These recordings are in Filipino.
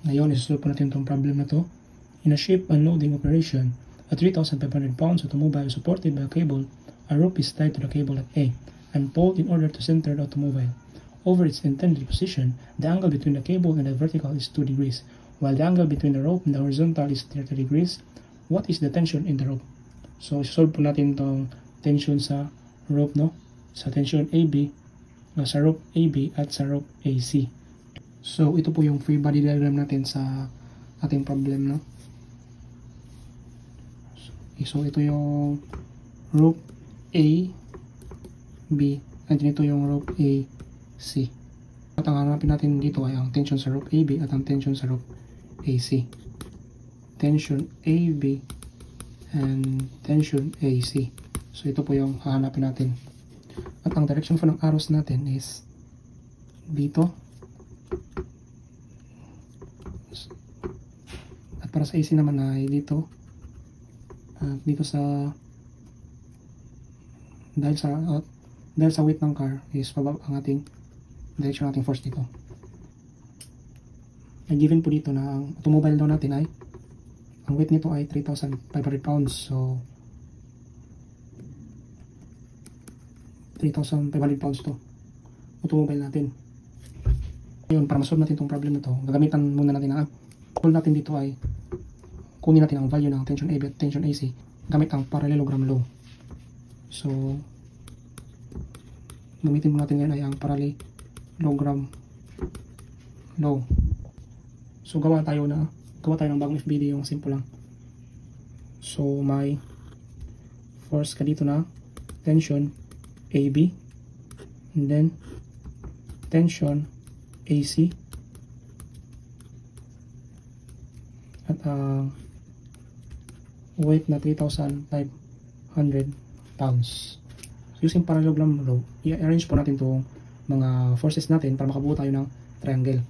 Ngayon, isusolve po natin itong problem na to. In a ship unloading operation, a 3,500 pounds automobile supported by a cable, a rope is tied to the cable at A and pulled in order to center the automobile. Over its intended position, the angle between the cable and the vertical is 2 degrees, while the angle between the rope and the horizontal is 30 degrees. What is the tension in the rope? So, solve po natin itong tension sa rope, no? Sa tension AB, sa rope AB at sa rope AC. So, ito po yung free body diagram natin sa ating problem, no? So, ito yung rope A, B, at ito yung rope A, C. At ang hanapin natin dito ay ang tension sa rope AB at ang tension sa rope AC. Tension AB and tension AC. So, ito po yung hahanapin natin. At ang direction po ng arrows natin is dito. At para sa AC naman ay dito. At dito sa dahil sa weight ng car is pababa ang ating direction nating force dito. Ay given po dito na ang automobile daw natin ay ang weight nito ay 3,500 pounds. So 3,500 pounds to automobile natin. Ngayon, para masolve natin itong problem na to, gagamitan muna natin ang goal natin dito ay kunin natin ang value ng tension AB at tension AC gamit ang parallelogram law. So gamitin mo natin ngayon ay ang parallelogram law. So gawa tayo ng bagong FBD, yung simple lang. So may force ka dito na tension AB and then tension AC at weight na 3,500 pounds. Using parallelogram law, i-arrange po natin itong mga forces natin para makabuo tayo ng triangle.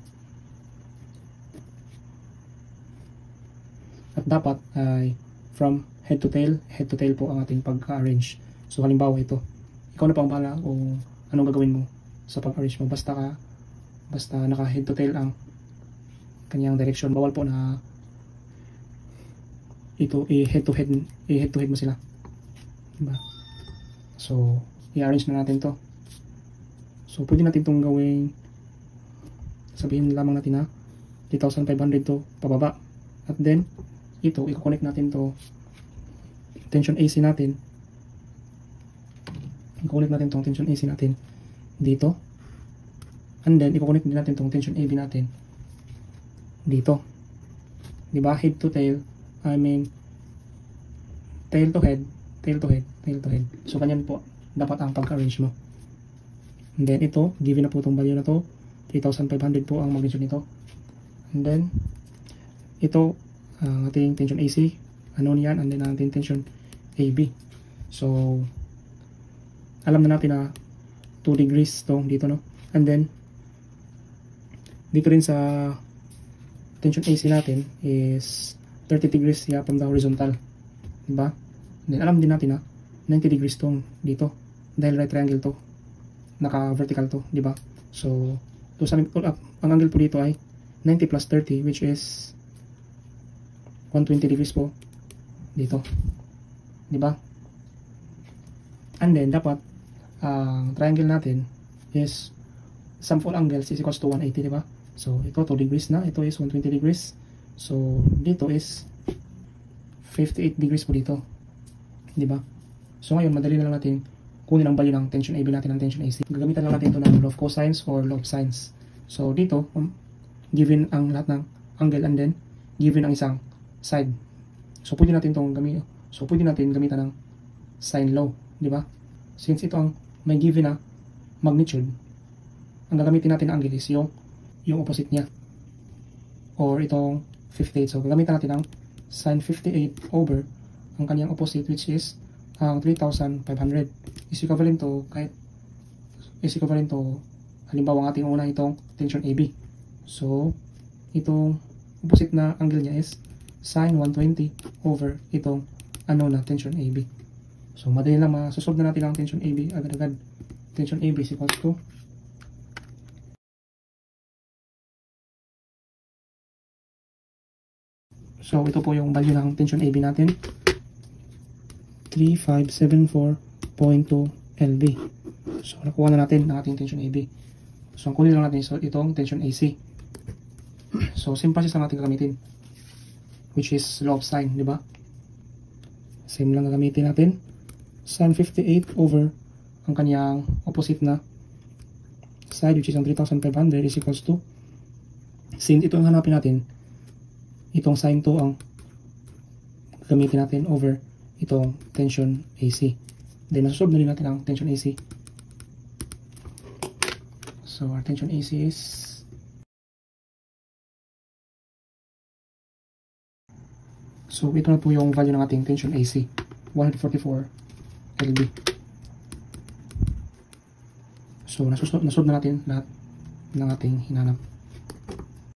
At dapat ay from head to tail po ang ating pag-arrange. So halimbawa ito, ikaw na pang bahala kung anong gagawin mo sa pag-arrange mo. Basta naka head to tail ang kanyang direction. Bawal po na ito i-head to head mo sila. Diba? So, i-arrange na natin to. So, pwede natin itong gawing, sabihin lamang natin na 3,500 to pababa. At then, ito, i-connect natin to tension AC natin. I-connect natin tong tension AC natin dito. And then, i-connect din natin tong tension AB natin dito. Diba? Head to tail. I mean, tail to head. So, kanyan po dapat ang pag-arrange mo. And then, ito, given na po itong value na to. 3,500 po ang magnitude nito. And then, ito, ang ating tension AC. Ano niyan? And then, ang ating tension AB. So, alam na natin na 2 degrees to dito, no? And then, dito rin sa tension AC natin is 30 degrees from the horizontal. Diba? Then, alam din natin na 90 degrees tong dito. Dahil right triangle to. Naka-vertical to. Diba? So, ang angle po dito ay 90 plus 30 which is 120 degrees po dito. Diba? And then, dapat ang triangle natin is sum of all angles is equals to 180, diba? So, ito 2 degrees na. Ito is 120 degrees. So, dito is 58 degrees po dito. Diba? So, ngayon, madali na lang natin kunin ang value ng tension AB natin ng tension AC. Gagamitan lang natin ito ng law of cosines or law of sines. So, dito, given ang lahat ng angle and then given ang isang side. So, pwede natin itong gamitan ng sine law. Diba? Since ito ang may given na magnitude, ang gagamitin natin na angle is yung opposite niya. Or itong 58. So, gagamitan natin ang sin 58 over ang kanyang opposite which is ang 3,500 is equivalent to halimbawa ang ating una itong tension AB. So, itong opposite na angle niya is sin 120 over itong na tension AB. So, madali lang masosolve na natin ang tension AB agad-agad. Tension AB is equals to So, ito po yung value ng tension AB natin. 3574.2 lb. So, nakuha na natin ang ating tension AB. So, ang kunin lang natin itong tension AC. So, same process lang natin gagamitin. Which is law of sine, di ba? Same lang gagamitin natin. Sin 58 over ang kanyang opposite na side, which is ang 3,500 is equals to, since ito ang hanapin natin, itong sin 2 ang gamitin natin over itong tension AC. Then, nasusolve na rin natin ang tension AC. So, our tension AC is so, ito na po yung value ng ating tension AC. 144 lb. So, nasolve na natin lahat ng ating hinanap.